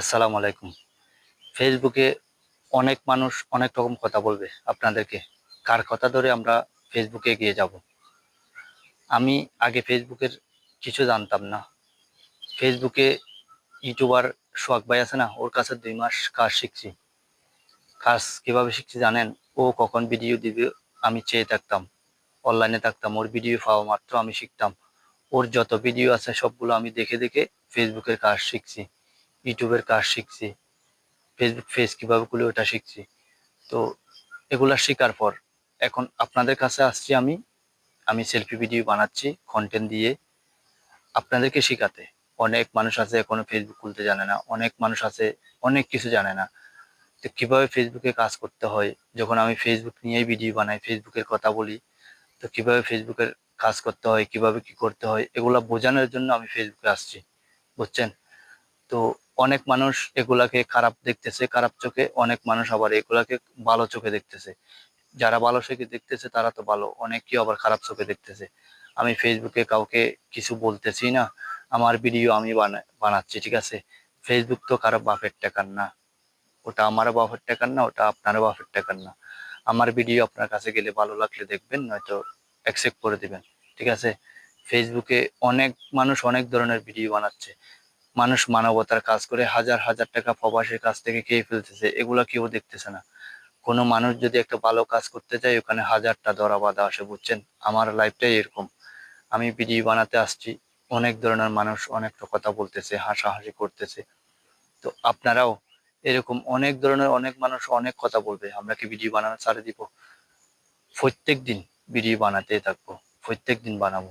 আসসালামু আলাইকুম। ফেসবুকে অনেক মানুষ অনেক রকম কথা বলবে আপনাদেরকে। কার কথা ধরে আমরা ফেসবুকে এগিয়ে যাব? আমি আগে ফেসবুকের কিছু জানতাম না। ফেসবুকে ইউটিউবার সোহাগ ভাই আছে না? ওর কাছে ২ মাস কাজ শিখছি। কাজ কিভাবে শিখছি জানেন? ও কখন ভিডিও দিবে আমি চেয়ে থাকতাম। অনলাইনে থাকতাম। ওর ভিডিও পাওয়া মাত্র আমি শিখতাম। ওর যত ভিডিও আছে সবগুলো আমি দেখে দেখে ফেসবুকের কাজ শিখছি। ইউটিউবের কাজ শিখছি। ফেসবুক পেজ কিভাবে খুলে ওটা শিখছি। তো এগুলা শেখার পর এখন আপনাদের কাছে আসছি আমি। আমি সেলফি ভিডিও বানাচ্ছি কন্টেন্ট দিয়ে আপনাদেরকে শেখাতে। অনেক মানুষ আছে এখনো ফেসবুক খুলতে জানে না, অনেক মানুষ আছে অনেক কিছু জানে না। তো কিভাবে ফেসবুকে কাজ করতে হয়, যখন আমি ফেসবুক নিয়েই ভিডিও বানাই, ফেসবুকের কথা বলি, তো কিভাবে ফেসবুকের কাজ করতে হয়, কিভাবে কি করতে হয়, এগুলা বোঝানোর জন্য আমি ফেসবুকে আসছি, বুঝছেন? তো অনেক মানুষ এগুলাকে খারাপ দেখতেছে, খারাপ চোখে, অনেক মানুষ আবার এগুলাকে ভালো চোখে দেখতেছে। যারা ভালো চোখে দেখতেছে তারা তো ভালো, অনেকেই আবার খারাপ চোখে দেখতেছে। আমি ফেসবুকে কাউকে কিছু বলতেছি না, আমার ভিডিও আমি বানাচ্ছি, ঠিক আছে? ফেসবুক তো কারো বাপের টাকার না, ওটা আমারও বাপের টাকার না, ওটা আপনারও বাপের টাকার না। আমার ভিডিও আপনার কাছে গেলে ভালো লাগলে দেখবেন, নয়তো অ্যাকসেপ্ট করে দিবেন, ঠিক আছে? ফেসবুকে অনেক মানুষ অনেক ধরনের ভিডিও বানাচ্ছে। মানুষ মানবতার কাজ করে হাজার হাজার টাকা প্রবাসীর কাছ থেকে খেয়ে ফেলতেছে, এগুলা কেউ দেখতেছে না। কোনো মানুষ যদি একটা ভালো কাজ করতে চায় ওখানে হাজারটা ধরা বাধা আসে, বুঝছেন? আমার লাইফটাই এরকম। আমি ভিডিও বানাতে আসছি, অনেক ধরনের মানুষ অনেকটা কথা বলতেছে, হাসাহাসি করতেছে। তো আপনারাও এরকম অনেক ধরনের অনেক মানুষ অনেক কথা বলবে, আমরা কি ভিডিও বানানো ছাড়ে দিব? প্রত্যেক দিন ভিডিও বানাতেই থাকবো, প্রত্যেক দিন বানাবো।